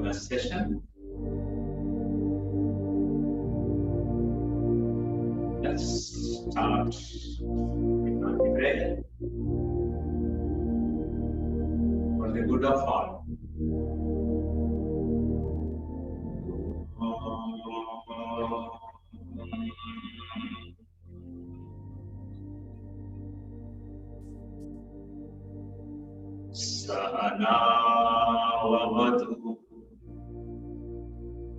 mindfulness session. Let's start with our prayer for the good of all. Sahana vavatu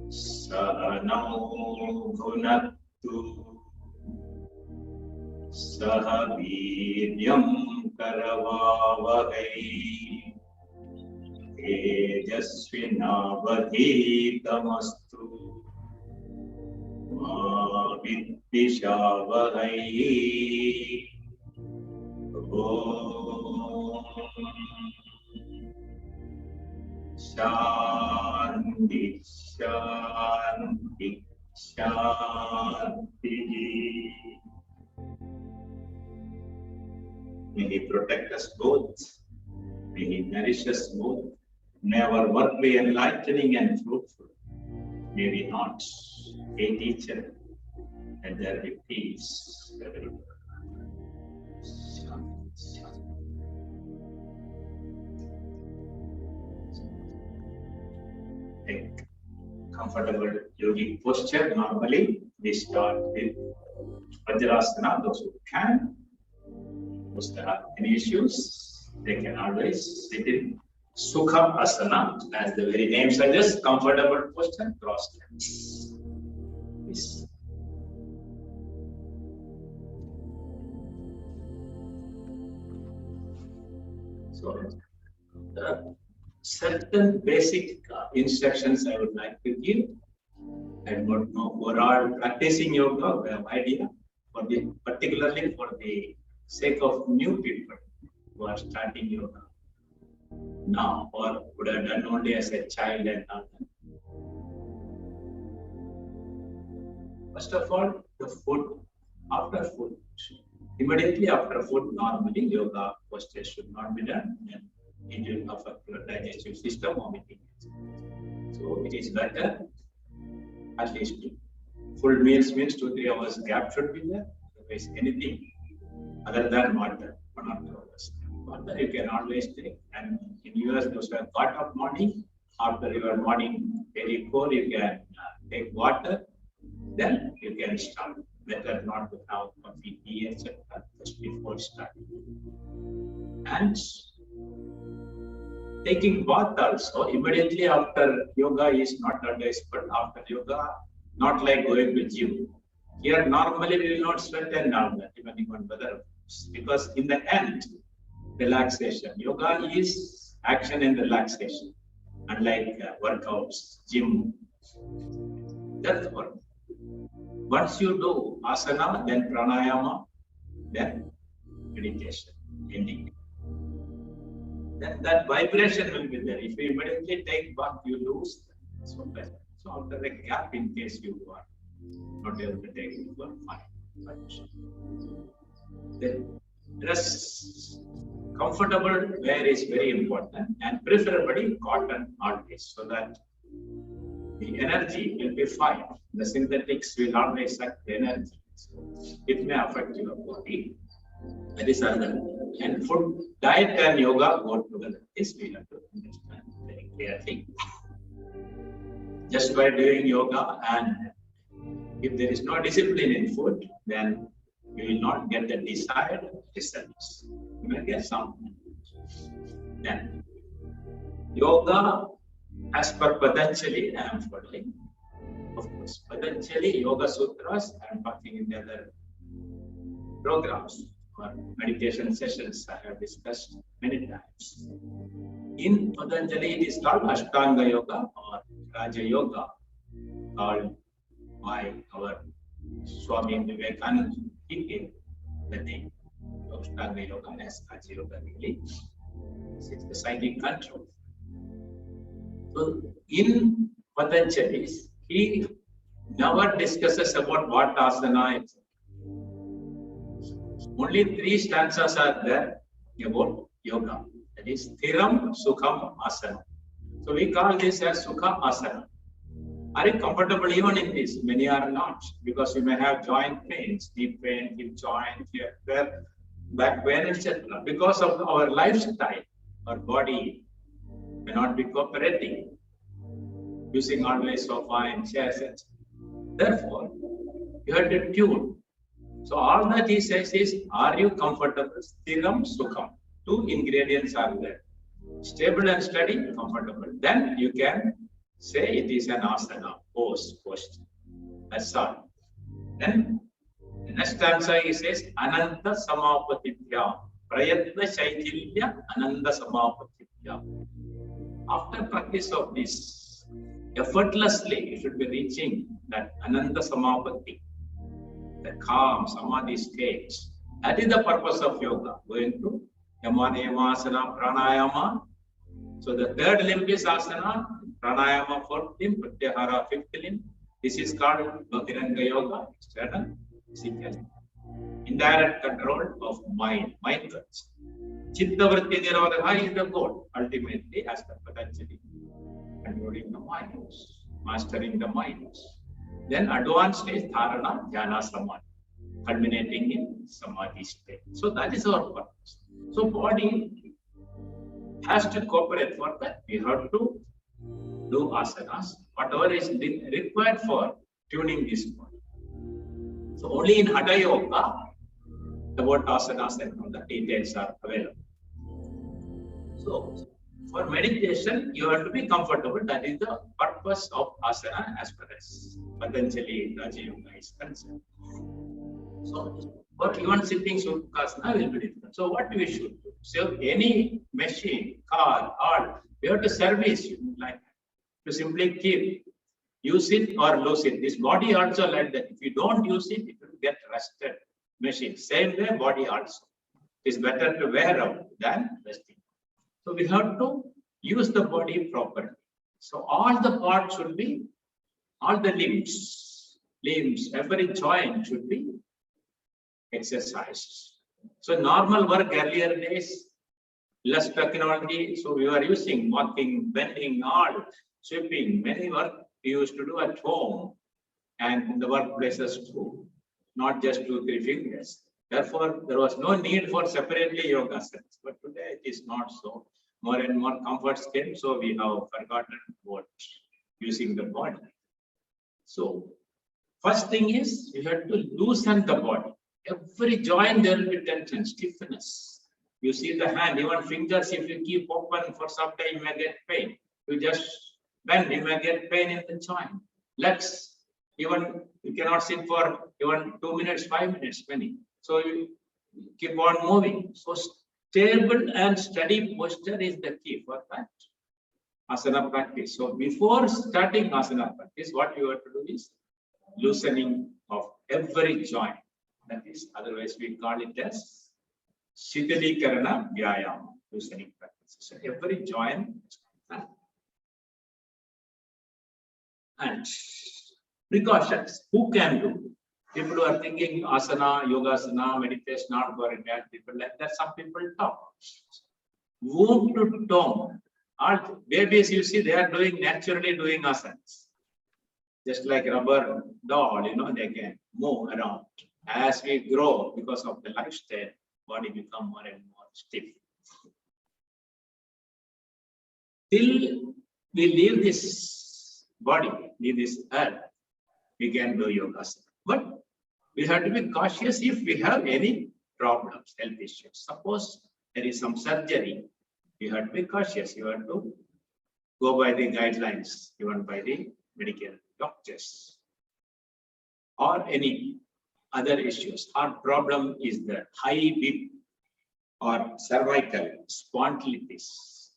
sahanau bhunaktu saha viryam karavavahai tejasvinavadhitamastu ma vidvishavahai. Shanti, Shanti, Shanti. May He protect us both. May He nourish us both. May our work be enlightening and fruitful. May we not hate each other. And there be peace everywhere. Take comfortable yogic posture. Normally, we start with Vajrasana. Those who can, those that have any issues, they can always sit in Sukha Asana, as the very name suggests, comfortable posture, cross legs. Please. So, certain basic instructions I would like to give. I don't know, for all practicing yoga, we have idea, particularly for the sake of new people who are starting yoga now or would have done only as a child and not done. First of all, the food. After food, immediately after food, normally yoga posture should not be done. And it will affect your digestive system or anything. So it is better, at least full meals means 2-3 hours gap should be there. Otherwise, anything other than water, 1 or 2 hours. Water you can always take. And in US, those who have got up morning, after your morning very poor, you can take water. Then you can start. Better not to have coffee, tea, etc. just before starting. And taking bath also immediately after yoga is not advised, but after yoga, not like going to gym. Here normally we will not sweat and all that, depending on weather, because in the end, relaxation. Yoga is action and relaxation, unlike workouts, gym. That's the work. Once you do asana, then pranayama, then meditation, ending. Then that vibration will be there. If you immediately take bath, you lose. So after a gap, in case you are not able to take it, you are fine. Then dress comfortable wear is very important, and preferably cotton always, so that the energy will be fine. The synthetics will always suck the energy. So it may affect your body. That is another. And food, diet and yoga go together. This we have to understand very clearly. Just by doing yoga, and if there is no discipline in food, then you will not get the desired results. You may get some. Then yoga, as per Patanjali, I am following. Of course, Patanjali, Yoga Sutras, I am talking in the other programs or meditation sessions I have discussed many times. In Patanjali, it is called Ashtanga Yoga or Raja Yoga, called by our Swami Vivekananda. He gave the name Ashtanga Yoga as Raja Yoga really. It's the psychic control. So in Patanjali, he never discusses about what asana is. Only 3 stanzas are there about yoga. That is Thiram Sukham Asana. So we call this as Sukha Asana. Are you comfortable even in this? Many are not, because you may have joint pains, deep pain, hip joint, here, there, back pain, etc. Because of our lifestyle, our body may not be cooperating, using always sofa and chairs, etc. Therefore, you have to tune. So all that he says is, are you comfortable? Sthiram, Sukham. Two ingredients are there. Stable and steady, comfortable. Then you can say it is an asana, pose, posture. That's all. Then the next stanza he says, Ananta Samapatitya. Prayatna Shaitilya Ananda Samapatitya. After practice of this, effortlessly you should be reaching that Ananda Samapati, the calm Samadhi state. That is the purpose of yoga. Going to Yama, Niyama, Asana, Pranayama. So the third limb is asana, pranayama fourth limb, pratyahara fifth limb. This is called Bhaktiranga Yoga, external, physical. Indirect control of mind, mind touch. Chitta vritti nirodha is the goal, ultimately, as per Patanjali. Controlling the minds, mastering the minds. Then advanced is dharana, dhyana, samadhi, culminating in samadhi state. So that is our purpose. So body has to cooperate for that. We have to do asanas, whatever is required for tuning this body. So only in Hatha Yoga, about asanas and all the details are available. So for meditation, you have to be comfortable. That is the purpose of asana as far as Patanjali Raja Yoga is concerned. So for even sitting Sukhasana will be different. So what we should do? So any machine, car, all, we have to service like that. To simply keep, use it or lose it. This body also like that. If you don't use it, it will get rusted. Machine. Same way, body also. It is better to wear out than resting. So we have to use the body properly. So all the parts should be, all the limbs, every joint should be exercised. So normal work earlier days, less technology. So we were using walking, bending, all, sweeping, many work we used to do at home and in the workplaces too, not just 2-3 fingers. Therefore, there was no need for separately yoga asanas. But today it is not so. More and more comforts came, so we have forgotten about using the body. So first thing is you have to loosen the body. Every joint there will be tension, stiffness. You see the hand, even fingers, if you keep open for some time, you may get pain. You just bend, you may get pain in the joint. Legs, even you cannot sit for even 2 minutes, 5 minutes, many. So you keep on moving. So stable and steady posture is the key for that asana practice. So before starting asana practice, what you have to do is loosening of every joint. That is, otherwise we call it as Shitalikarana Vyayama, loosening practice. So every joint and precautions. Who can do? People who are thinking asana, yogasana, meditation, not for Indian people like that. Some people talk. Womb to tomb. All babies, you see, they are naturally doing asanas. Just like rubber doll, they can move around. As we grow, because of the lifestyle, body become more and more stiff. Till we leave this body, leave this earth, we can do yoga. But we have to be cautious if we have any problems, health issues. Suppose there is some surgery, you have to be cautious. You have to go by the guidelines given by the medical doctors. Or any other issues. Our problem is the high BP or cervical spondylitis.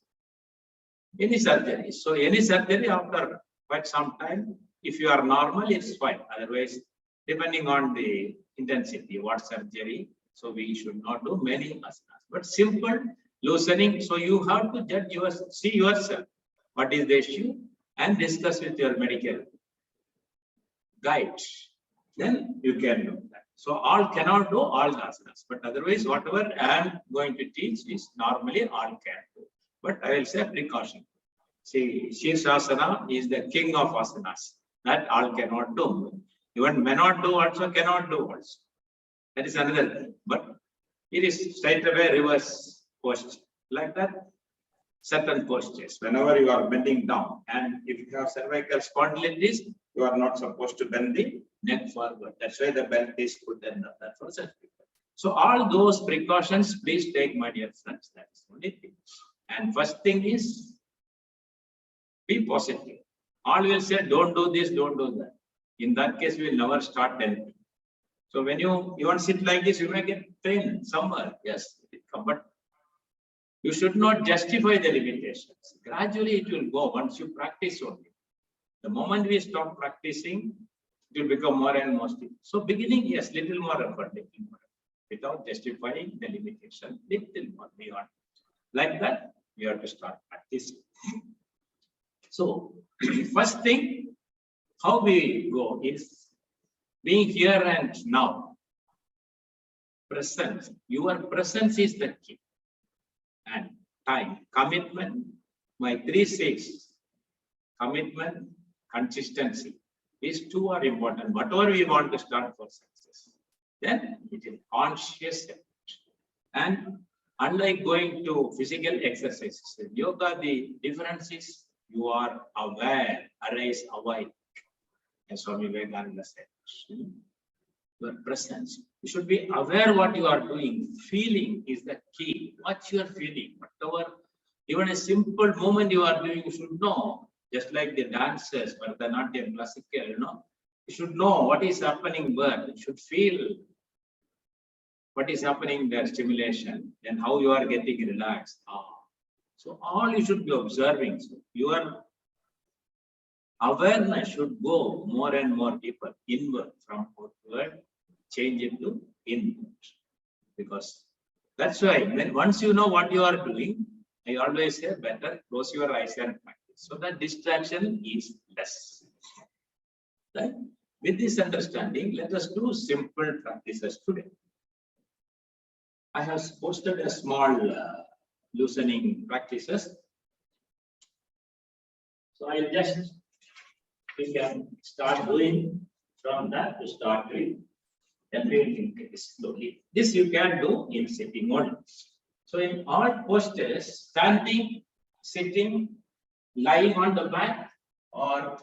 Any surgery. So any surgery after quite some time, if you are normal, it's fine. Otherwise, depending on the intensity, what surgery, so we should not do many asanas. But simple loosening. So you have to see yourself. What is the issue? And discuss with your medical guide. Then you can do that. So all cannot do all the asanas. But otherwise, whatever I am going to teach is normally all can do. But I will say precaution. See, Shirshasana is the king of asanas. That all cannot do. Even may not do also, cannot do also. That is another thing. But it is straight away reverse posture. Like that, certain postures. Whenever you are bending down, and if you have cervical spondylitis, you are not supposed to bend the neck forward. That's why the belt is put in that process. So all those precautions, please take, my dear friends. That is the only thing. And first thing is, be positive. All will say, don't do this, don't do that. In that case, we will never start anything. So when you even sit like this, you may get pain somewhere. Yes, but you should not justify the limitations. Gradually, it will go once you practice only. The moment we stop practicing, it will become more and more difficult. So beginning, yes, little more effort, without justifying the limitation, little more beyond. Like that, we have to start practicing. So first thing, how we go is being here and now. Presence. Your presence is the key. And time, commitment, my 3 C's, commitment, consistency. These two are important. Whatever we want to start for success, then it is conscious effort. And unlike going to physical exercises, yoga, the difference is you are aware, arise, awake, as Swami Vivekananda said. Your presence. You should be aware what you are doing. Feeling is the key. What you are feeling, whatever, even a simple movement you are doing, you should know. Just like the dancers, but they're not in classical, you should know what is happening where. You should feel what is happening there, stimulation, and how you are getting relaxed. So all you should be observing. So your awareness should go more and more deeper, inward, from outward, change it to inward. Because that's why when once you know what you are doing, I always say better close your eyes and practice. So that distraction is less. Right? With this understanding, let us do simple practices today. I have posted a small loosening practices. So I just, we can start doing from that to start with. Then we will increase slowly. This you can do in sitting mode. So in all postures, standing, sitting, lying on the back, or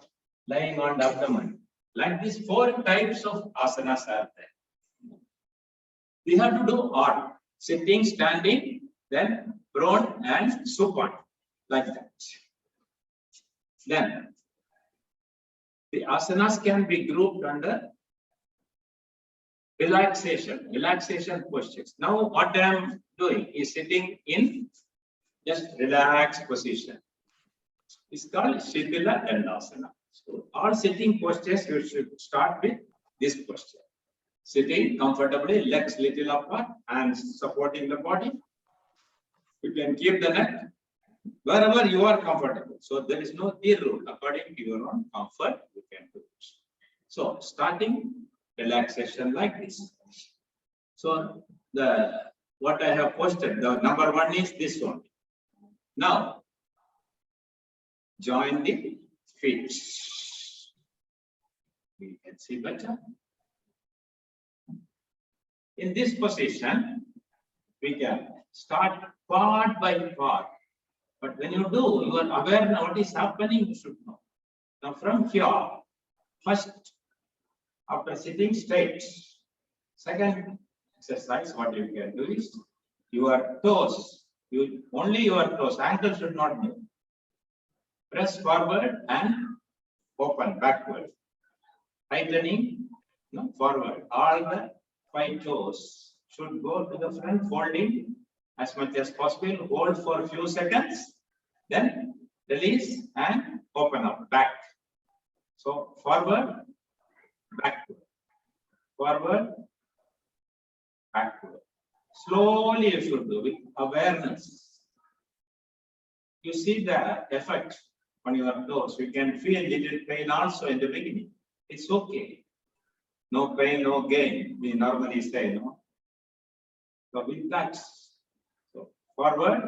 lying on the abdomen. Like these 4 types of asanas are there. We have to do all. Sitting, standing, then prone and supine, like that. Then the asanas can be grouped under relaxation postures. Now what I am doing is sitting in just relaxed position. It's called Shitila Dandasana. So all sitting postures, you should start with this posture. Sitting comfortably, legs little apart and supporting the body. You can keep the neck wherever you are comfortable. So there is no clear rule. According to your own comfort, you can do it. So starting relaxation like this. So what I have posted, the number 1 is this one. Now join the feet. We can see better. In this position, we can start part by part. But when you do, you are aware of what is happening, you should know. Now from here, first, after sitting straight, second exercise, what you can do is your toes, only your toes, ankle should not move. Press forward and open backward. Tightening, forward. All the 5 toes should go to the front, folding as much as possible. Hold for a few seconds, then release and open up, back. So forward, backward, forward, backward. Slowly you should do with awareness. You see the effect on your toes. You can feel little pain also in the beginning. It's okay. No pain, no gain. We normally say, no. So with that, so forward,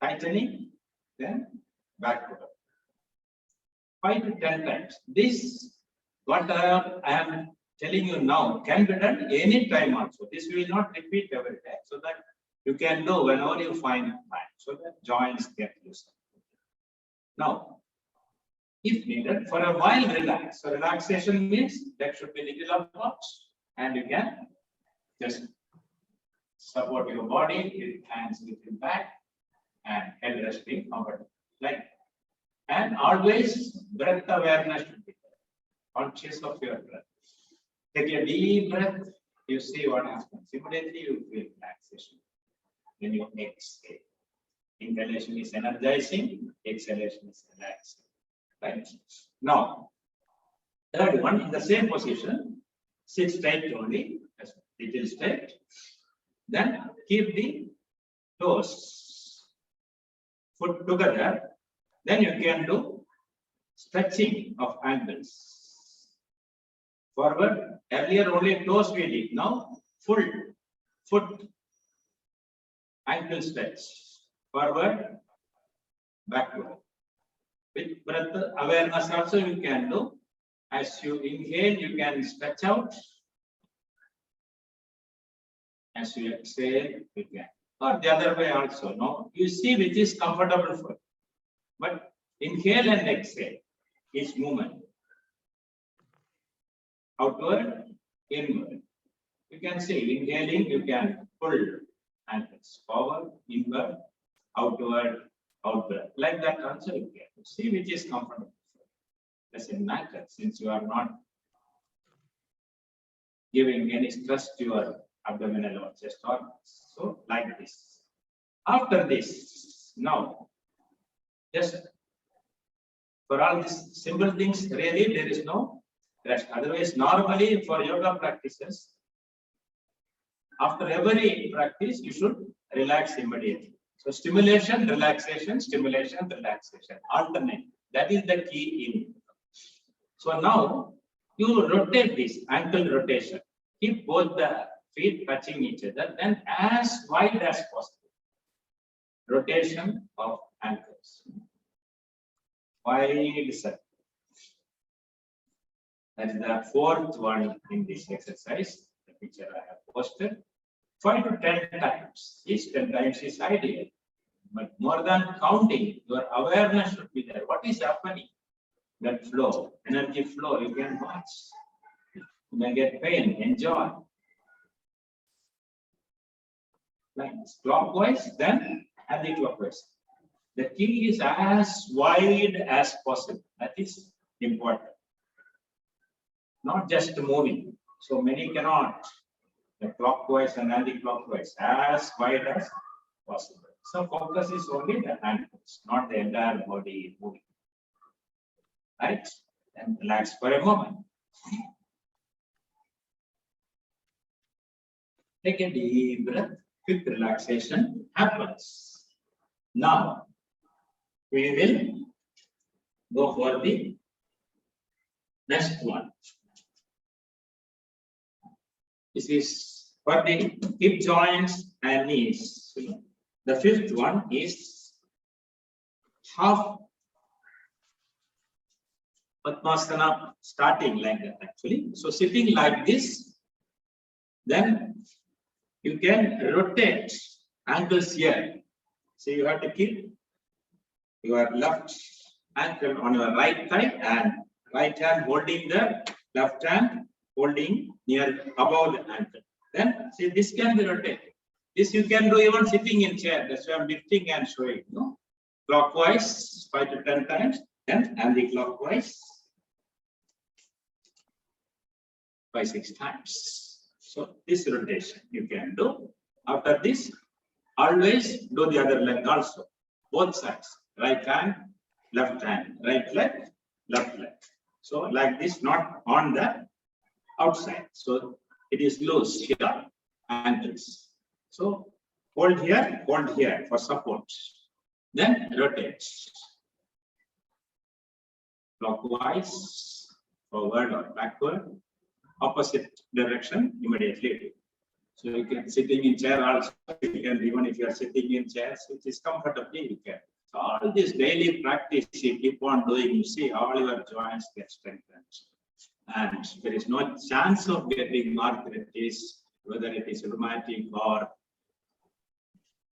tightening, then backward. 5 to 10 times. This, what I am telling you now, can be done any time also. This will not repeat every time, so that you can do whenever you find time, so that joints get loosened. Now, if needed, for a while relax. So relaxation means that should be little apart, and you can just support your body with hands lifted back and head resting comfortably. Like, and always breath awareness should be there. Conscious of your breath. Take a deep breath, you see what happens. Immediately you feel relaxation. When you exhale. Inhalation is energizing, exhalation is relaxing. Right? Now, third one, in the same position, sit straight only, little straight. Then keep the toes, foot together. Then you can do stretching of ankles. Forward, earlier only toes we did. Now, full foot, ankle stretch. Forward, backward. With breath awareness also you can do. As you inhale, you can stretch out. As you exhale, you can. Or the other way also. No, you see which is comfortable for you. But inhale and exhale, each movement. Outward, inward. You can see, inhaling, you can pull ankles forward, inward, outward, outward. Like that also you can. See which is comfortable. Doesn't matter, since you are not giving any stress to your abdominal or chest organs. So, like this. After this, now, just for all these simple things, really there is no rest. Otherwise, normally for yoga practices, after every practice, you should relax immediately. So, stimulation, relaxation, alternate. That is the key in. So now you rotate this ankle rotation. Keep both the feet touching each other, then as wide as possible. Rotation of ankles. Wide circle. That is the fourth one in this exercise. The picture I have posted. 5 to 10 times. Each 10 times is ideal. But more than counting, your awareness should be there. What is happening? That flow, energy flow, you can watch. You may get pain, enjoy. Like clockwise, then anti-clockwise. The key is as wide as possible. That is important. Not just moving. So many cannot. The clockwise and anti-clockwise, as wide as possible. So focus is only the ankles, not the entire body moving. Right? And relax for a moment. Take a deep breath. Quick relaxation happens. Now, we will go for the next one. This is for the hip joints and knees. The fifth one is half Padmasana, starting like that actually. So sitting like this, then you can rotate ankles here. So you have to keep your left ankle on your right side and right hand holding the left hand holding near above the ankle. Then see this can be rotated. This you can do even sitting in chair. That's why I'm lifting and showing. No? Clockwise 5 to 10 times, then anti-clockwise 5-6 times. So this rotation you can do. After this, always do the other leg also. Both sides. Right hand, left hand. Right leg, left leg. So like this, not on the outside. So it is loose here, ankles. So hold here for support. Then rotate. Clockwise, forward or backward. Opposite direction immediately. So you can sitting in chair also. You can, even if you are sitting in chairs, it is comfortably you can. So all this daily practice you keep on doing, you see all your joints get strengthened. And there is no chance of getting arthritis, whether it is rheumatic or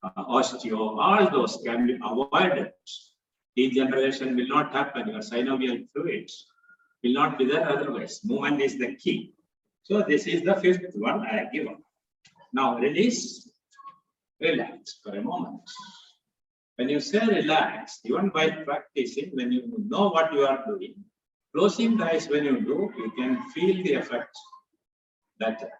osteo, all those can be avoided. Degeneration will not happen. Your synovial fluids will not be there otherwise. Movement is the key. So this is the fifth one I have given. Now release, relax for a moment. When you say relax, even by practicing, when you know what you are doing, closing the eyes when you do, you can feel the effect better.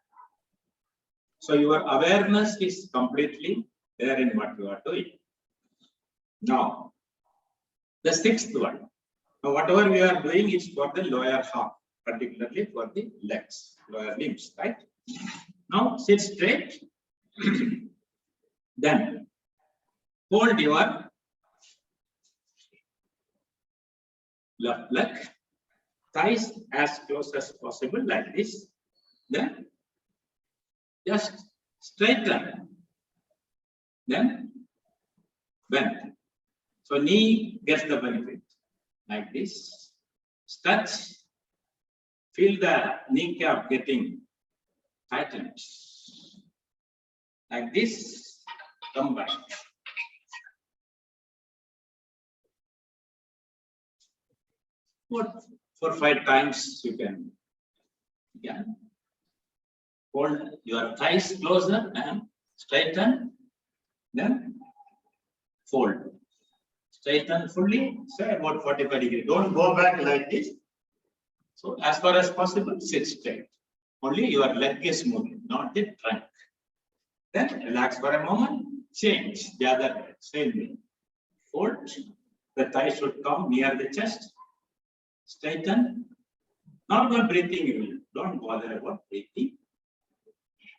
So your awareness is completely there in what you are doing. Now, the sixth one. Now, whatever we are doing is for the lower half, particularly for the legs, lower limbs, right? Now, sit straight. Then, hold your left leg, thighs as close as possible, like this. Then, just straighten. Then, bend. So, knee gets the benefit, like this. Stretch. Feel the kneecap getting tightened. Like this. Come back. Four, 5 times you can. Hold your thighs closer and straighten. Then fold. Straighten fully, say about 45 degrees. Don't go back like this. So as far as possible, sit straight. Only your leg is moving, not the trunk. Then relax for a moment. Change the other way. Same way. Fold. The thigh should come near the chest. Straighten. Normal breathing you will. Don't bother about breathing.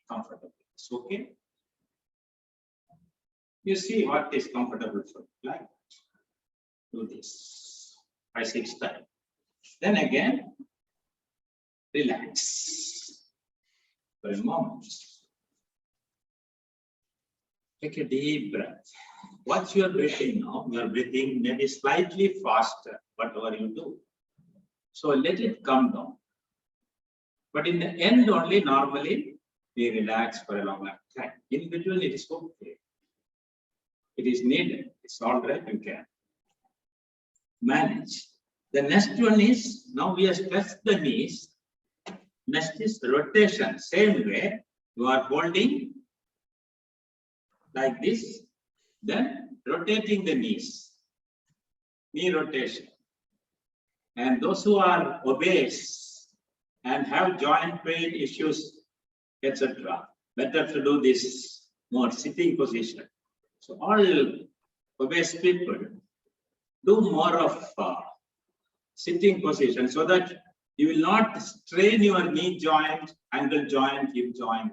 Comfortable. It's okay. You see what is comfortable for you. Like do this 5, 6 times. Then again, relax for a moment. Take a deep breath. Watch your breathing now. Your breathing may be slightly faster, whatever you do. So let it come down. But in the end only, normally, we relax for a longer time. In between, it is okay. It is needed. It's all right, you can manage. The next one is, now we have stretched the knees. Next is rotation. Same way, you are holding like this, then rotating the knees. Knee rotation. And those who are obese and have joint pain issues, etc., better to do this more sitting position. So all obese people do more of sitting position so that you will not strain your knee joint, ankle joint, hip joint.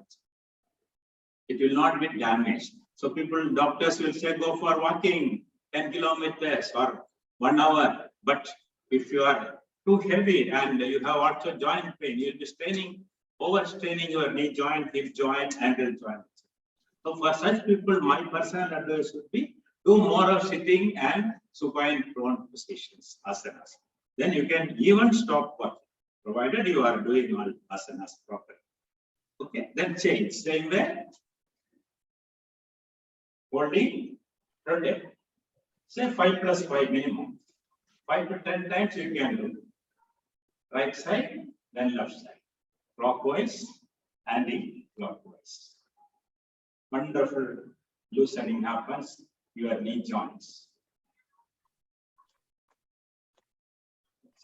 It will not be damaged. So people, doctors will say go for walking 10 kilometers or 1 hour. But if you are too heavy and you have also joint pain, you will be straining, overstraining your knee joint, hip joint, ankle joint. So for such people, my personal advice would be do more of sitting and supine prone positions, asanas. Then you can even stop working, provided you are doing all asanas properly. Okay, then change. Same way. Holding, rotate. Say 5 plus 5 minimum. 5 to 10 times you can do. Right side, then left side. Clockwise, anti-clockwise. Wonderful loosening happens your knee joints.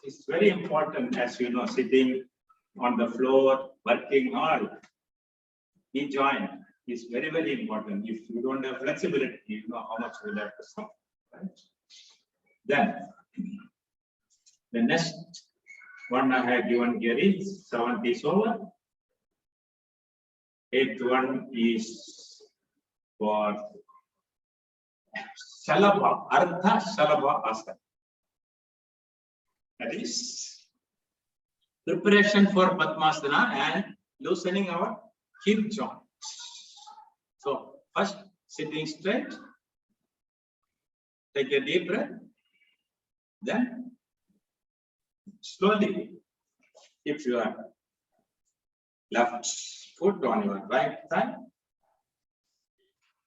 It's very important, as you know, sitting on the floor, working hard. Knee joint is very, very important. If you don't have flexibility, you know how much you will have to suffer. Right? Then, the next one I have given here is 7th is over. 8th one is for Shalabha, Ardha Shalabha Asana. That is preparation for Padmasana and loosening our hip joints. So, first sitting straight, Take a deep breath. Then slowly keep your left foot on your right thigh.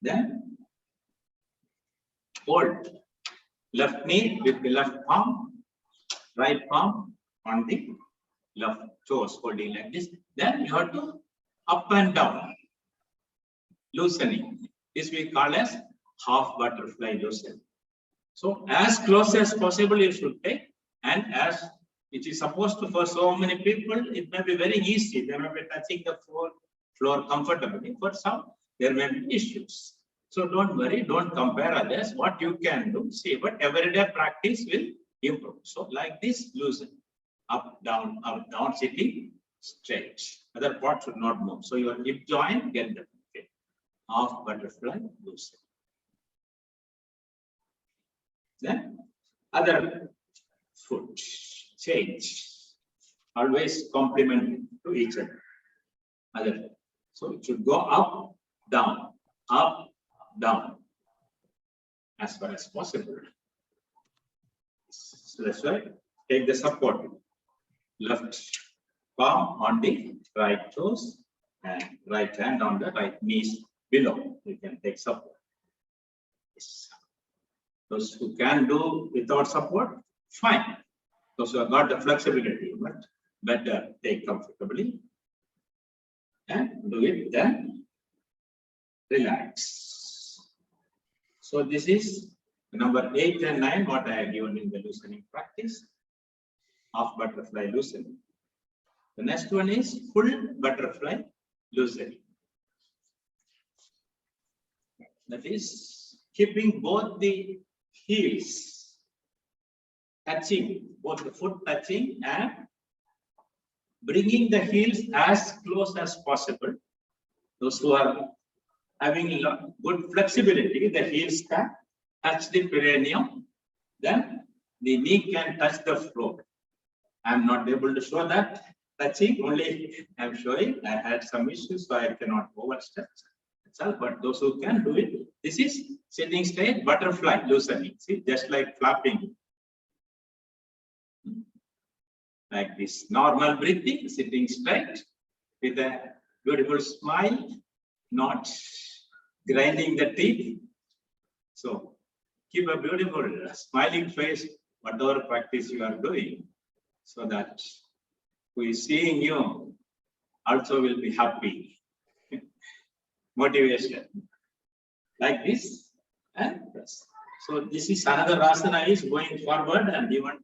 Then hold left knee with the left palm, right palm on the left toes, holding like this. Then you have to up and down, loosening. This we call as half butterfly loosening. So as close as possible you should take, and as it is supposed to for so many people, it may be very easy. They may be touching the floor comfortably. For some, there may be issues. So don't worry, don't compare others. What you can do, see, but everyday practice will improve. So like this, loosen. Up, down, sitting straight. Other part should not move. So your hip joint get the benefit. Half butterfly loosen. Then other foot change. Always complement to each other. Other. So it should go up, down, as far as possible. So that's why take the support. Left palm on the right toes and right hand on the right knees below. You can take support. Yes. Those who can do without support, fine. Those who have got the flexibility, but better take comfortably and do it, then relax. So this is number 8 and 9, what I have given in the loosening practice. Half butterfly loosening. The next one is full butterfly loosening. That is keeping both the heels touching, both the foot touching, and bringing the heels as close as possible. Those who are having good flexibility, the heels can touch the perineum, then the knee can touch the floor. I am not able to show that touching, only I am showing. I had some issues, so I cannot overstep itself, but those who can do it, this is sitting straight, butterfly loosening. See, just like flapping. Like this, normal breathing, sitting straight with a beautiful smile, not grinding the teeth. So keep a beautiful smiling face, whatever practice you are doing, so that who is seeing you also will be happy. Motivation. Like this and press. So this is another asana is going forward, and even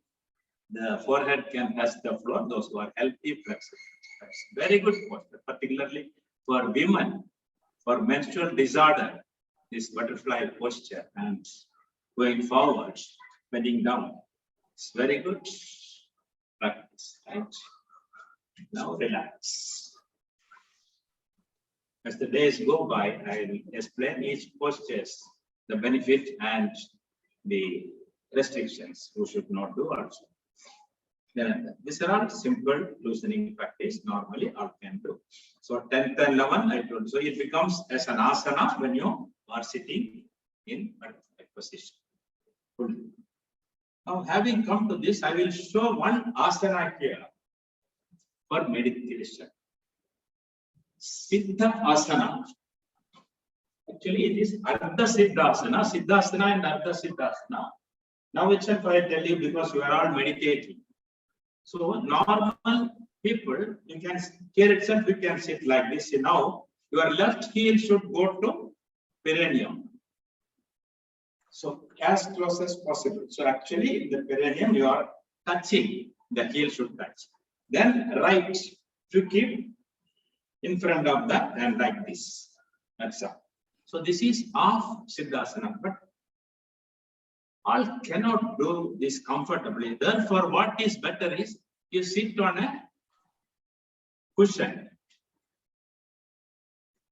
the forehead can touch the floor. Those who are healthy, flexible. That's very good posture, particularly for women, for menstrual disorder. This butterfly posture and going forward, bending down. It's very good practice, right? Now relax. As the days go by, I will explain each postures, the benefit and the restrictions who should not do also. Then these are all simple loosening practice. Normally, all can do. So 10th and 11th, I told. So it becomes as an asana when you are sitting in butterfly position. Now, having come to this, I will show one asana here for meditation. Siddha asana. Actually, it is Ardha Siddhasana, Siddhasana and Ardha Siddhasana. Now itself I tell you, because you are all meditating. So normal people, you can here itself you can sit like this. Now your left heel should go to perineum. So as close as possible. So actually the perineum you are touching, the heel should touch. Then right to keep in front of that and like this. That's all. So this is half Siddhasana, but all cannot do this comfortably. Therefore, what is better is you sit on a cushion.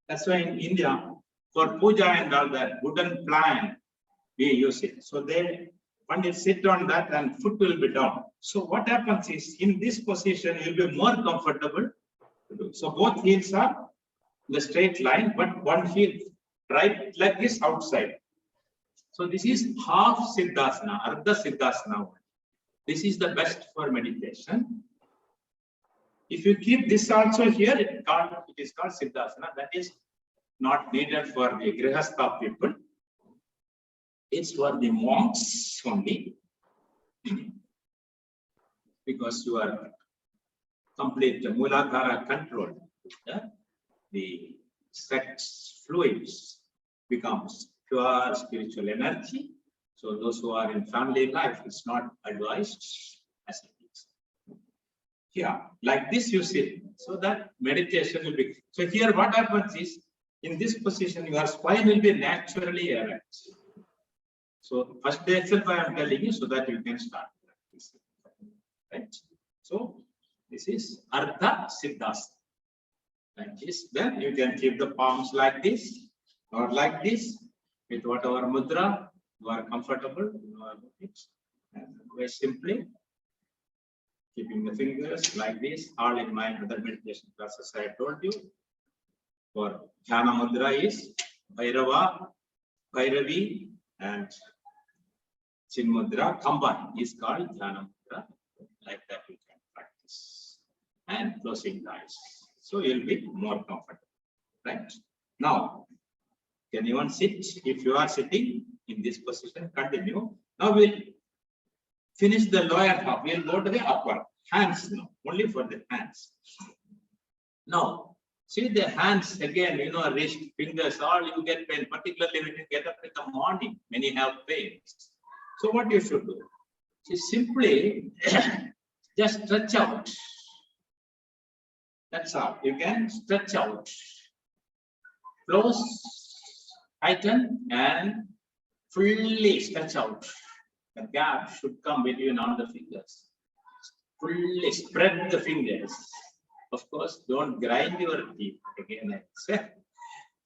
That's why in India, for puja and all that wooden plank, we use it. So they when you sit on that and foot will be down. So what happens is in this position you'll be more comfortable to do. So both heels are in the straight line, but one heel right like this outside. So this is half Siddhasana, Ardha Siddhasana. This is the best for meditation. If you keep this also here, it is called Siddhasana. That is not needed for the Grihastha people. It's for the monks only. Because you are complete Muladhara control. The sex fluids becomes pure spiritual energy. So those who are in family life, it's not advised as it is. Yeah, like this you sit, so that meditation will be. So here what happens is, in this position, your spine will be naturally erect. So first day itself I am telling you so that you can start practicing. Right? So this is Ardha Siddhasana. Like this, then you can keep the palms like this or like this with whatever mudra you are comfortable. And very simply keeping the fingers like this. All in my other meditation classes I told you. For Dhyana mudra is Bhairava, Bhairavi, and Chin mudra combined is called Dhyana mudra. Like that you can practice. And closing the eyes. So you'll be more comfortable. Right? Now, can even sit? If you are sitting in this position, continue. Now we'll finish the lower half. We'll go to the upper. Hands now. Only for the hands. Now, see the hands again, wrist, fingers, all you get pain, particularly when you get up in the morning, many have pains. So what you should do? See, simply just stretch out. That's all. You can stretch out. Close, tighten, and fully stretch out. The gap should come between all the fingers. Fully spread the fingers. Of course, don't grind your teeth again,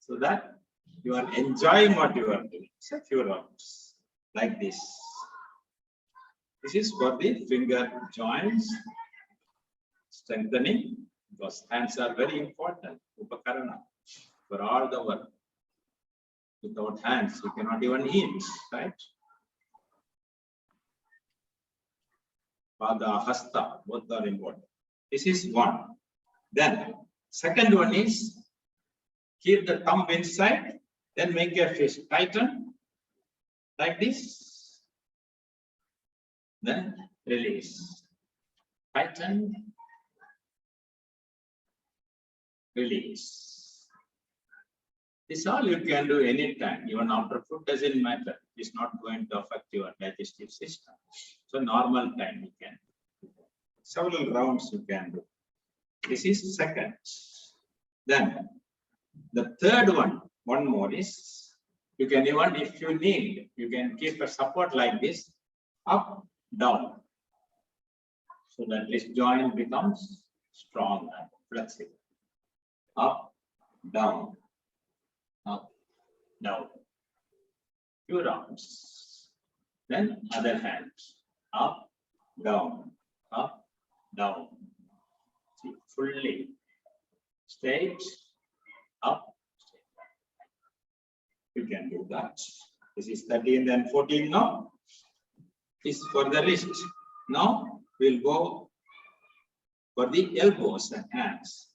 so that you are enjoying what you are doing. So few rounds like this. This is for the finger joints strengthening, because hands are very important. Upakarana for all the work. Without hands, you cannot even eat, right? Pada, hasta, both are important. This is one. Then, second one is keep the thumb inside, then make your fist tighten like this. Then release. Tighten. Release. This all you can do anytime, even after food doesn't matter. It's not going to affect your digestive system. So normal time you can do. Several rounds you can do. This is second. Then the third one more is, you can even, if you need, you can keep a support like this, up, down. So that this joint becomes strong and flexible. Up, down, up, down. Few rounds. Then other hand. Up, down, up, down. See, fully straight, up, straight. You can do that. This is 13 and 14 now. This is for the wrist. Now we'll go for the elbows and hands.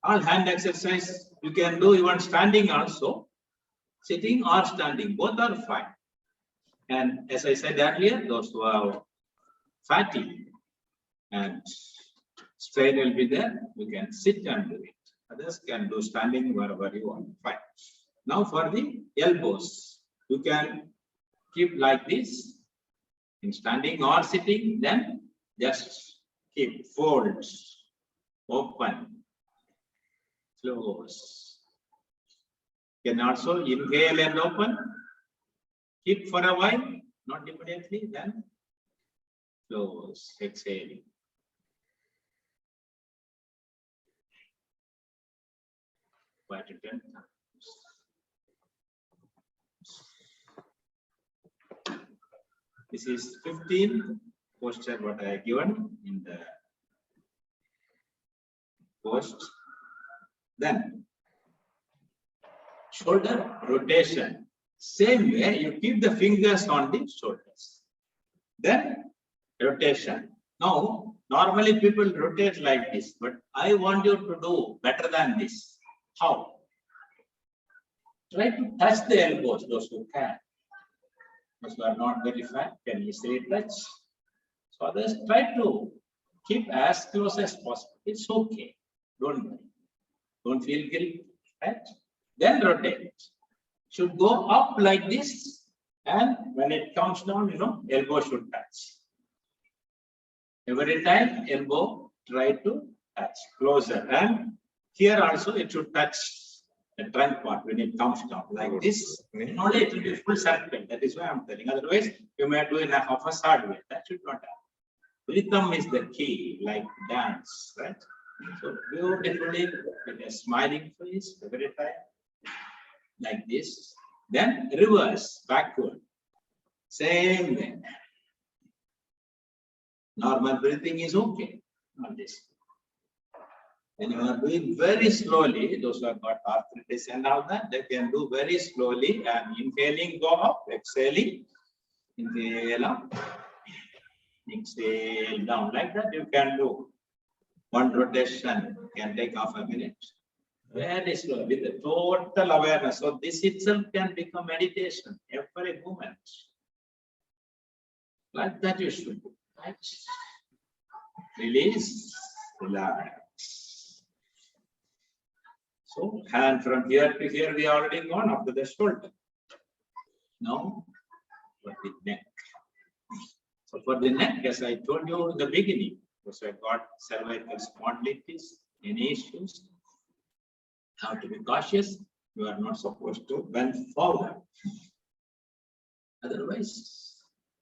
All hand exercise you can do even standing also. Sitting or standing, both are fine. And as I said earlier, those who are fatty and strain will be there, you can sit and do it. Others can do standing wherever you want. Fine. Now for the elbows, you can keep like this in standing or sitting, then just keep folds, open, close. You can also inhale and open, keep for a while, not immediately, then close, exhale. Quite a 10 times. This is 15 posture what I have given in the post. Then shoulder rotation. Same way, you keep the fingers on the shoulders. Then rotation. Now, normally people rotate like this, but I want you to do better than this. How? Try to touch the elbows, those who can. Those who are not very fat can easily touch. So others try to keep as close as possible. It's okay. Don't worry. Don't feel guilty. Right? Then rotate. Should go up like this, and when it comes down, elbow should touch. Every time elbow try to touch closer, and here also it should touch the trunk part when it comes down like this. Only it will be full circle. That is why I'm telling. Otherwise, you may do in a half a side way. That should not happen. Rhythm is the key, like dance, right? So beautifully with a smiling face every time, like this. Then reverse, backward. Same way. Normal breathing is okay on this. When you are doing very slowly, those who have got arthritis and all that, they can do very slowly and inhaling go up, exhaling, inhale up, exhale down. Like that you can do. One rotation can take half a minute. Very slow with the total awareness. So this itself can become meditation every moment. Like that you should do. Right? Release, relax. So hand from here to here we already gone up to the shoulder. Now for the neck. So for the neck, as I told you in the beginning, because I got cervical spondylitis, any issues, have to be cautious. You are not supposed to bend forward. Otherwise,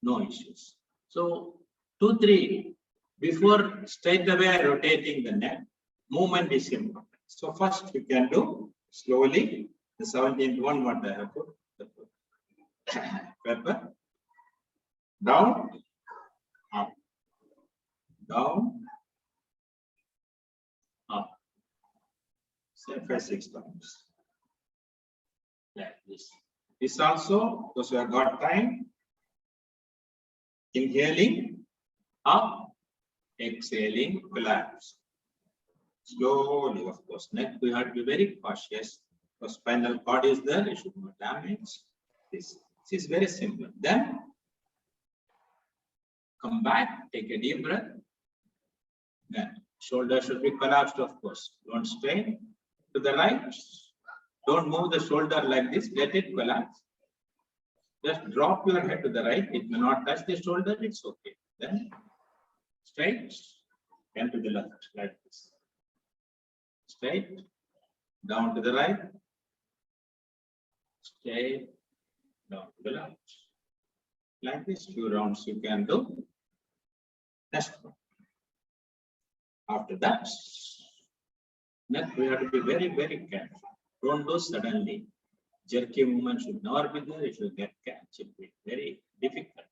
no issues. So 2, 3, before straight away rotating the neck, movement is important. So first we can do slowly the 17th one, what I have put, pepper, down, up, down, up. Say 5, 6 times. Like this. This also, those who have got time, inhaling, up, exhaling, collapse. Slowly, of course. Neck, we have to be very cautious. The spinal cord is there, it should not damage. This is very simple. Then come back, take a deep breath. Then shoulder should be collapsed, of course. Don't strain to the right. Don't move the shoulder like this. Let it collapse. Just drop your head to the right. It may not touch the shoulder. It's okay. Then straight and to the left like this. Straight, down to the right, straight, down to the left. Like this, 2 rounds you can do. Next one. After that, next we have to be very, very careful. Don't do suddenly. Jerky movement should never be there. It should get catch. It will be very difficult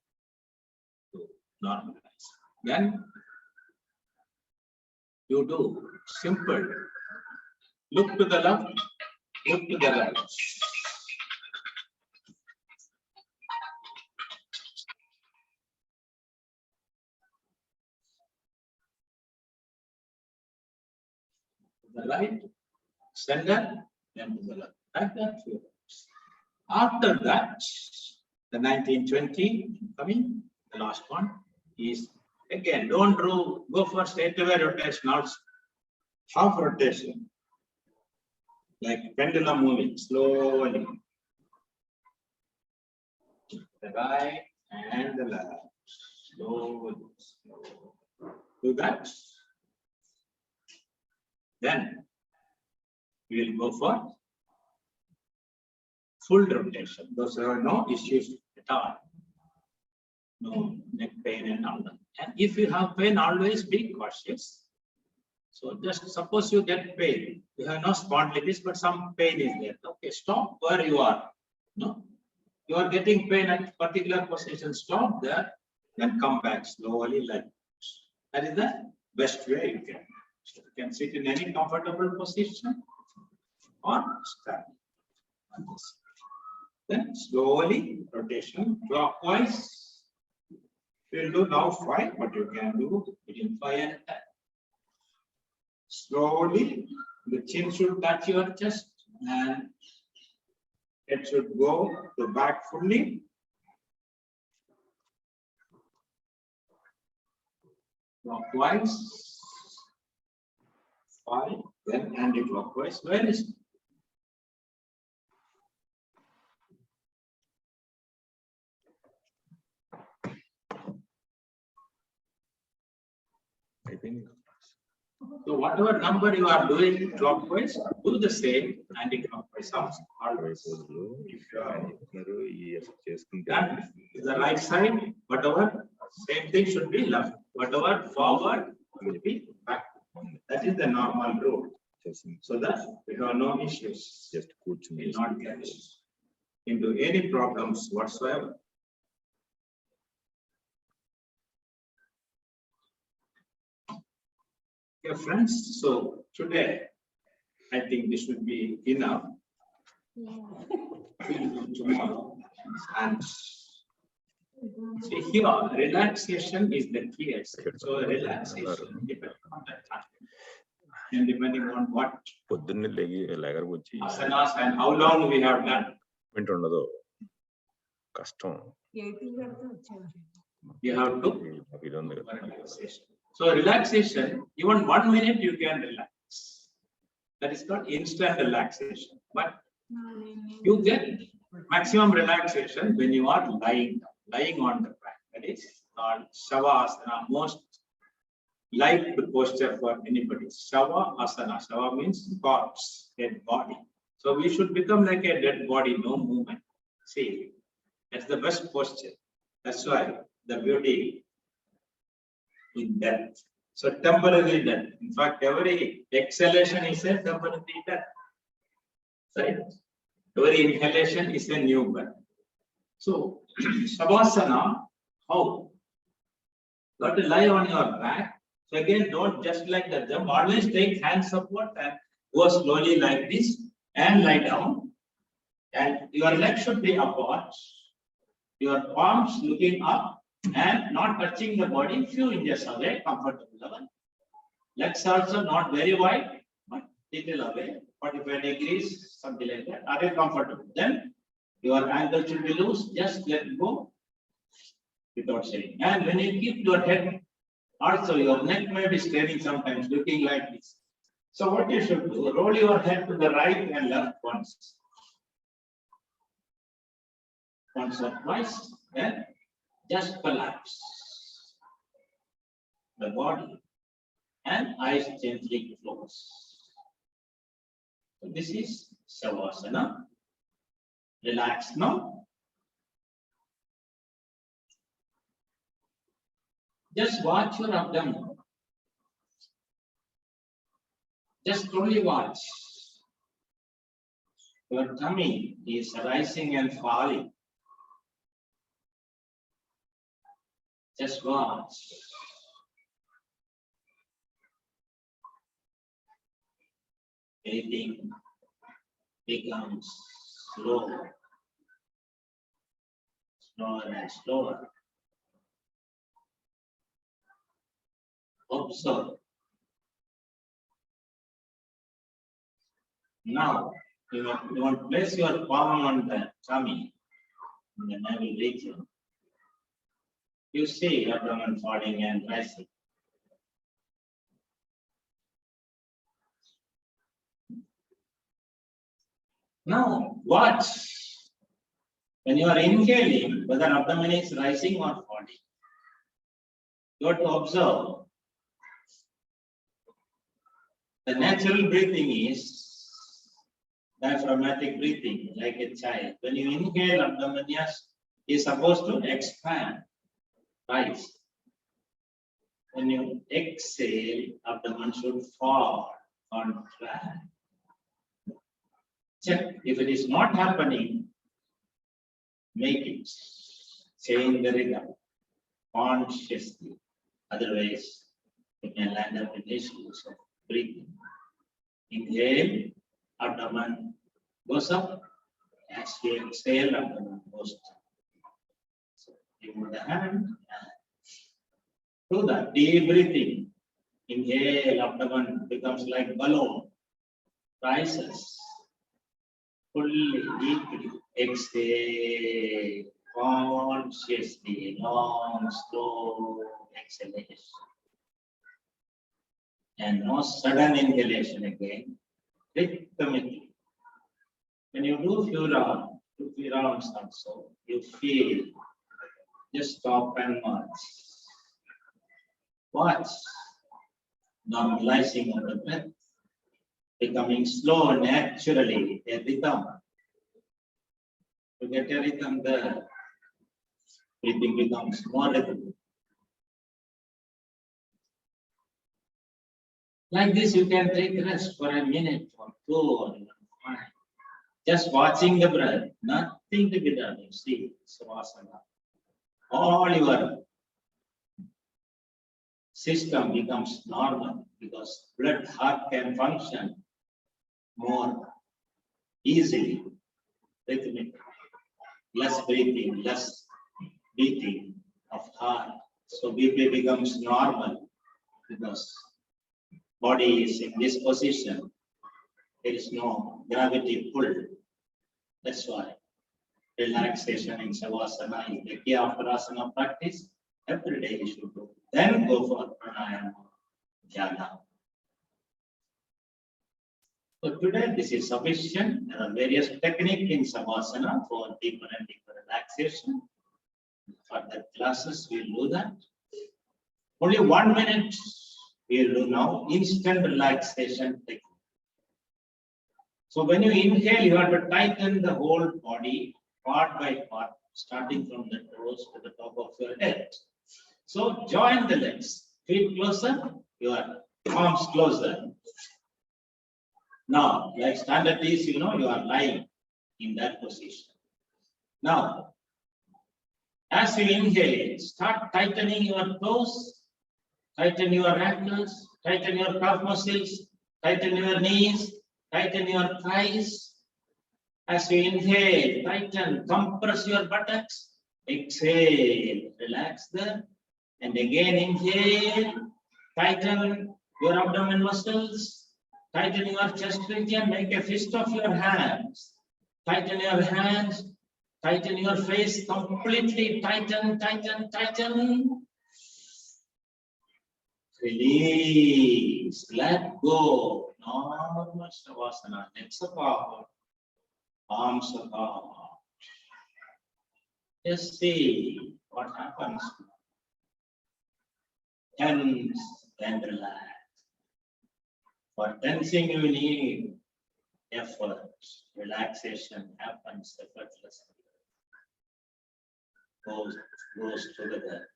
to normalize. Then you do simple. Look to the left, look to the right. To the right, center, then to the left. Like that. After that, the 1920 coming, the last one is again, don't go for straight away rotation, not half rotation. Like pendulum moving slowly. The right and the left. Slowly, slowly. Do that. Then we will go for full rotation. Those who have no issues at all. No neck pain and all that. And if you have pain, always be cautious. So just suppose you get pain. You have no spondylitis, but some pain is there. Okay, stop where you are. No, you are getting pain at particular position. Stop there, then come back slowly like this. That is the best way you can. So you can sit in any comfortable position or stand. Then slowly rotation clockwise. We'll do now 5, but you can do between 5 and 10. Slowly, the chin should touch your chest and it should go to back fully. Clockwise. 5, then anti-clockwise. Where is it? I think So whatever number you are doing clockwise, do the same anti-clockwise also. Always. If you are done the right side, whatever, same thing should be left. Whatever forward should be back. That is the normal rule. So that we have no issues. Just will not get into any problems whatsoever. Okay, friends. So today, I think this would be enough. Tomorrow. And see here, relaxation is the key. So relaxation depends on the time. And depending on what asanas and how long we have done. You have to relaxation. So relaxation, even 1 minute you can relax. That is not instant relaxation, but you get maximum relaxation when you are lying on the back. That is called Shavasana, most liked posture for anybody. Shavasana. Shava means corpse, dead body. So we should become like a dead body, no movement. See, that's the best posture. That's why the beauty in death. So temporary death. In fact, every exhalation is a temporary death. Right? Every inhalation is a new birth. So Shavasana, how? You have to lie on your back. So again, don't just like that jump. Always take hand support and go slowly like this and lie down. And your legs should be apart. Your palms looking up and not touching the body, few inches away, comfortable level. Legs also not very wide, but little away, 45 degrees, something like that. Are you comfortable? Then your ankle should be loose, just let go without saying. And when you keep your head, also your neck may be straining sometimes, looking like this. So what you should do, roll your head to the right and left once. Once or twice, then just collapse the body and eyes gently close. So this is Shavasana. Relax now. Just watch your abdomen. Just only watch. Your tummy is rising and falling. Just watch. Breathing becomes slower and slower. Observe. Now, you want to place your palm on the tummy, in the navel region. You see abdomen falling and rising. Now, watch. When you are inhaling, whether abdomen is rising or falling. You have to observe. The natural breathing is diaphragmatic breathing, like a child. When you inhale, abdomen is supposed to expand, rise. When you exhale, abdomen should fall, contract. Check. If it is not happening, make it. Change the rhythm consciously. Otherwise, you can land up with issues of breathing. Inhale, abdomen goes up, As you exhale, abdomen goes down. So you move the hand. Do that. Deep breathing. Inhale, abdomen becomes like balloon. Rises. Fully, deeply. Exhale. Consciously. Long, slow exhalation. And no sudden inhalation again. Rhythmically. When you do few rounds also, you feel. Just stop and watch. Watch. Normalizing of the breath. Becoming slow naturally, a rhythm. To get a rhythm there, breathing becomes more rhythm. Like this, you can take rest for a minute or two or even 5. Just watching the breath, nothing to be done. You see, Savasana. All your system becomes normal because blood heart can function more easily, rhythmically. Less breathing, less beating of heart. So BP becomes normal because body is in this position. There is no gravity pull. That's why relaxation in Savasana is the key after asana practice. Every day you should do. Then go for pranayama, jhana. So today this is sufficient. There are various techniques in Savasana for deeper and deeper relaxation. Further classes we'll do that. Only 1 minute we'll do now. Instant relaxation technique. So when you inhale, you have to tighten the whole body, part by part, starting from the toes to the top of your head. So join the legs, feet closer, your arms closer. Now, like standard is, you are lying in that position. Now, as you inhale, start tightening your toes, tighten your ankles, tighten your calf muscles, tighten your knees, tighten your thighs. As you inhale, tighten, compress your buttocks. Exhale, relax them. And again inhale, tighten your abdomen muscles, tighten your chest region, make a fist of your hands. Tighten your hands, tighten your face, completely tighten, tighten, tighten. Release, let go. Normal Savasana, legs apart, arms apart. Just see what happens. Tense, then relax. For tensing, you need effort. Relaxation happens effortlessly. Goes together.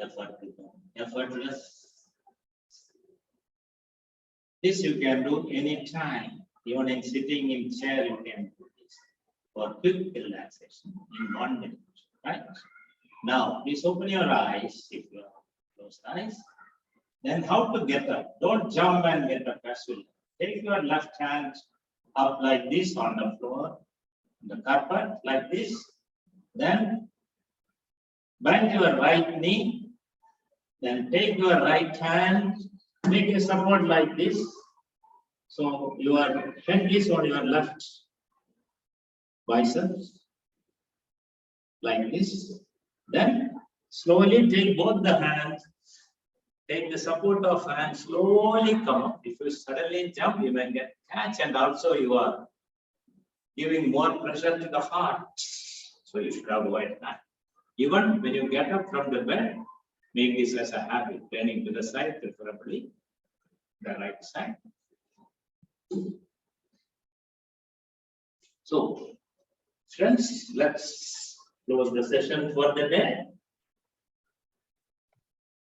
Effort becomes effortless. This you can do anytime. Even in sitting in chair, you can do this. For quick relaxation in 1 minute. Right? Now, please open your eyes if you have closed eyes. Then how to get up? Don't jump and get up as well. Take your left hand up like this on the floor, the carpet like this. Then bend your right knee. Then take your right hand, make a support like this. So your head is on your left biceps, like this. Then slowly take both the hands. Take the support of hand, slowly come up. If you suddenly jump, you may get catch, and also you are giving more pressure to the heart. So you should avoid that. Even when you get up from the bed, make this as a habit, turning to the side, preferably the right side. So, friends, let's close the session for the day.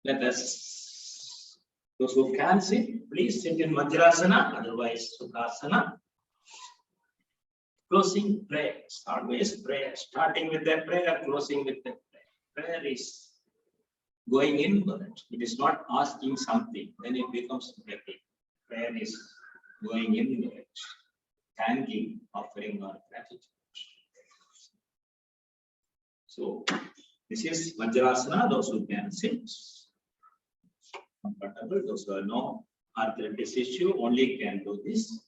Let us, those who can sit, please sit in Vajrasana, otherwise Sukhasana. Closing prayers, always prayer, starting with the prayer, closing with the prayer. Prayer is going inward. It is not asking something, then it becomes begging. Prayer is going inward, thanking, offering our gratitude. So this is Vajrasana, those who can sit comfortable, those who have no arthritis issue only can do this.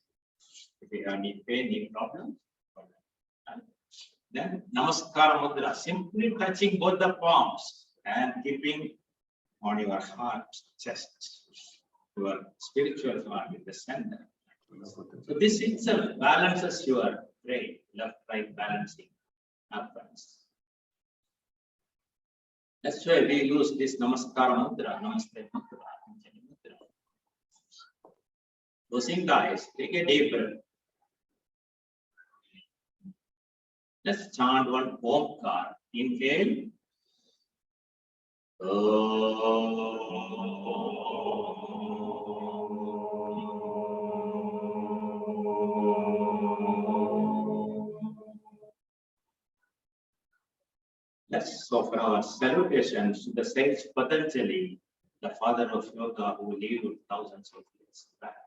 If you have any pain, any problem. Then Namaskara Mudra, simply touching both the palms and keeping on your heart, chest, your spiritual heart in the center. So this itself balances your brain, left, right balancing happens. That's why we use this Namaskara Mudra, Namaste Mudra, Anjali Mudra. Closing the eyes, take a deep breath. Let's chant one Omkar. Inhale. Let's offer our salutations to the sage Patanjali, the father of yoga who lived thousands of years back.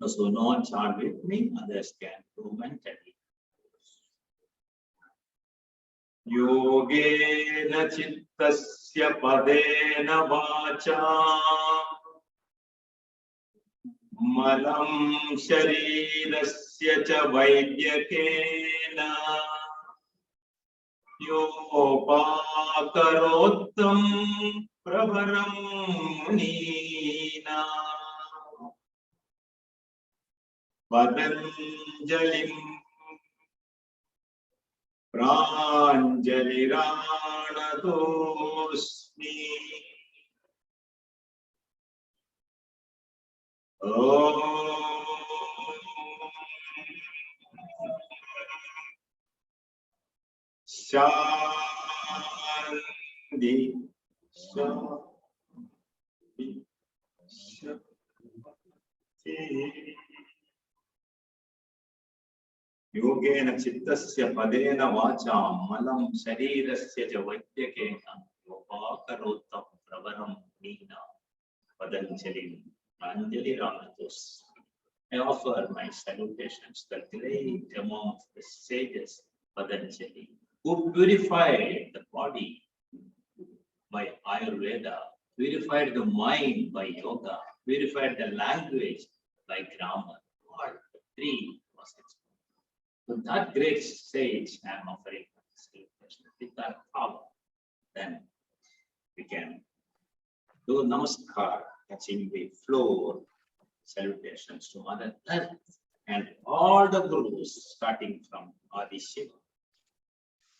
Those who know chant with me, others can do mentally. Yogena chittasya padena vacha malam sharirasya cha vaidyakena yopakarottam pravaram munina Patanjalim Pranjaliranatosmi Om Shanti Shanti Shanti Yogena chittasya padena vacha malam sharirasya cha vaidyakena yopakarottam pravaram nina Patanjali Pranjali Ramatos. I offer my salutations to the great among the sages Patanjali, who purified the body by Ayurveda, purified the mind by yoga, purified the language by grammar. All three was explained. So that great sage I am offering salutations with that power. Then we can do namaskar, touching the floor, salutations to Mother Earth and all the gurus starting from Adi Shiva.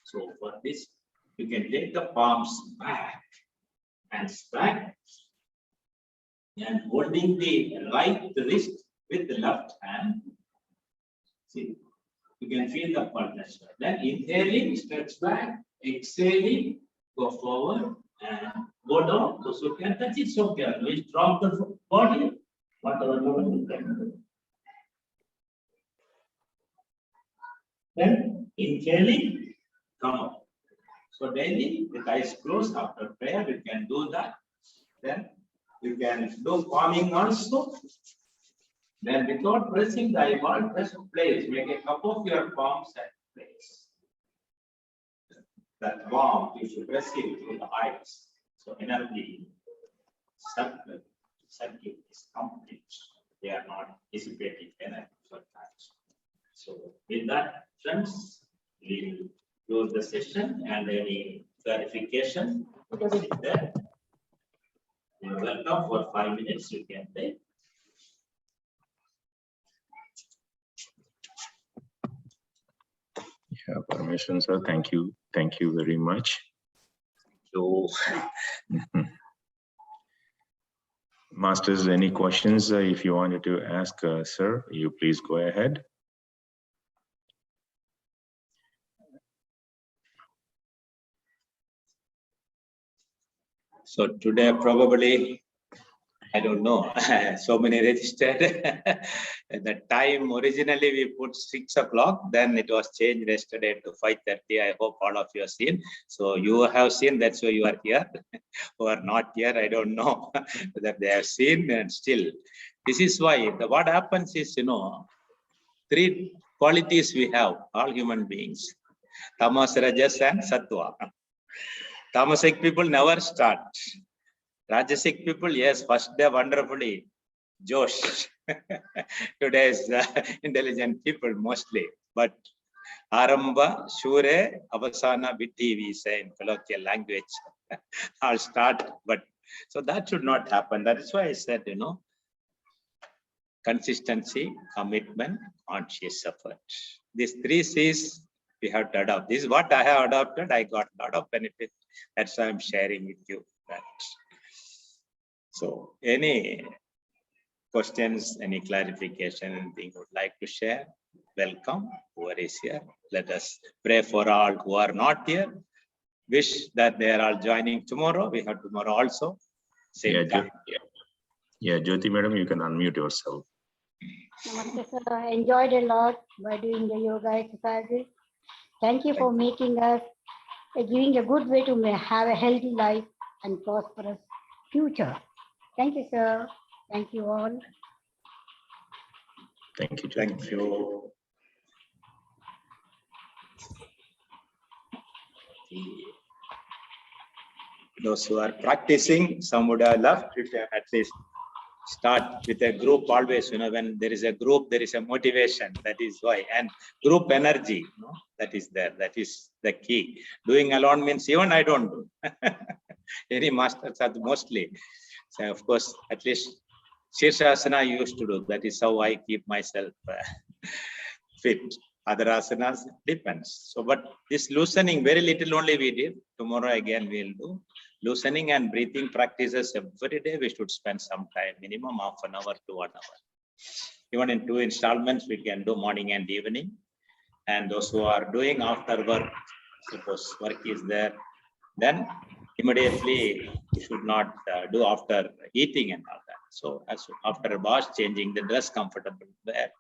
So for this, you can take the palms back and stack and holding the right wrist with the left hand. See, you can feel the partnership. Then inhaling, stretch back, exhaling, go forward and go down. Those who can touch it, so can we drop the body, whatever you can do. Then inhaling, come up. So daily with eyes closed after prayer, we can do that. Then you can do palming also. Then without pressing the eyeball, press place. Make a cup of your palms and place. That warmth, you should press it through the eyes. So energy circuit is complete. They are not dissipating energy for that. So with that, friends, we will close the session and any clarification. There. You're welcome for 5 minutes. You can take. Yeah, permission, sir. Thank you. Thank you very much. So, Masters, any questions? If you wanted to ask, sir, you please go ahead. so today probably, I don't know, so many registered. The time originally we put 6 o'clock, then it was changed yesterday to 5:30. I hope all of you have seen. So you have seen, that's why you are here. Who are not here, I don't know that they have seen, and still. This is why what happens is, 3 qualities we have, all human beings. Tamas, Rajas, and Sattva. Tamasic people never start. Rajasic people, yes, first day wonderfully. Josh. Today's intelligent people mostly. But Aramba, Shure, Avasana, Vitti, we say in colloquial language. I'll start, but so that should not happen. That is why I said, consistency, commitment, conscious effort. These three C's we have to adopt. This is what I have adopted. I got a lot of benefit. That's why I'm sharing with you that. So any questions, any clarification, anything you would like to share? Welcome, whoever is here. Let us pray for all who are not here. Wish that they are all joining tomorrow. We have tomorrow also. Same time. Yeah, Jyoti madam, you can unmute yourself. Namaste, sir. I enjoyed a lot by doing the yoga exercises. Thank you for making us, giving a good way to have a healthy life and prosperous future. Thank you, sir. Thank you all. Thank you, Jyoti. Thank you. Those who are practicing, some would have left. If at least start with a group always, when there is a group, there is a motivation. That is why. And group energy, that is there. That is the key. Doing alone means even I don't do. Any masters are mostly. So of course, at least Shirshasana I used to do. That is how I keep myself fit. Other asanas depends. So, but this loosening, very little only we did. Tomorrow again we'll do loosening and breathing practices every day. We should spend some time, minimum half an hour to 1 hour. Even in 2 installments, we can do morning and evening. And those who are doing after work, suppose work is there, then immediately you should not do after eating and all that. So as after a bath, changing the dress comfortable there,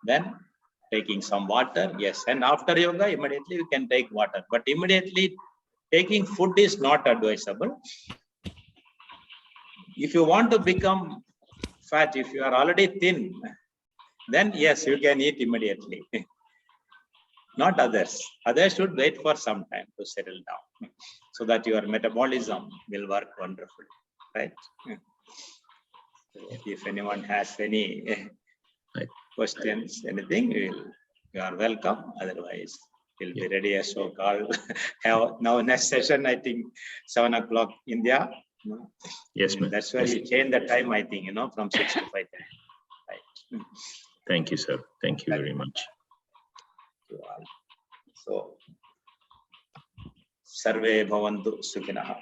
then taking some water, yes. And after yoga, immediately you can take water. But immediately taking food is not advisable. If you want to become fat, if you are already thin, then yes, you can eat immediately. Not others. Others should wait for some time to settle down so that your metabolism will work wonderfully, right? If anyone has any questions, anything, you are welcome. Otherwise, we'll be ready as so called. Now next session, I think 7 o'clock India. Yes, ma'am. That's why you change the time, I think, from 6 to 5. Right. Thank you, sir. Thank you very much. So, Sarve Bhavantu Sukhinah.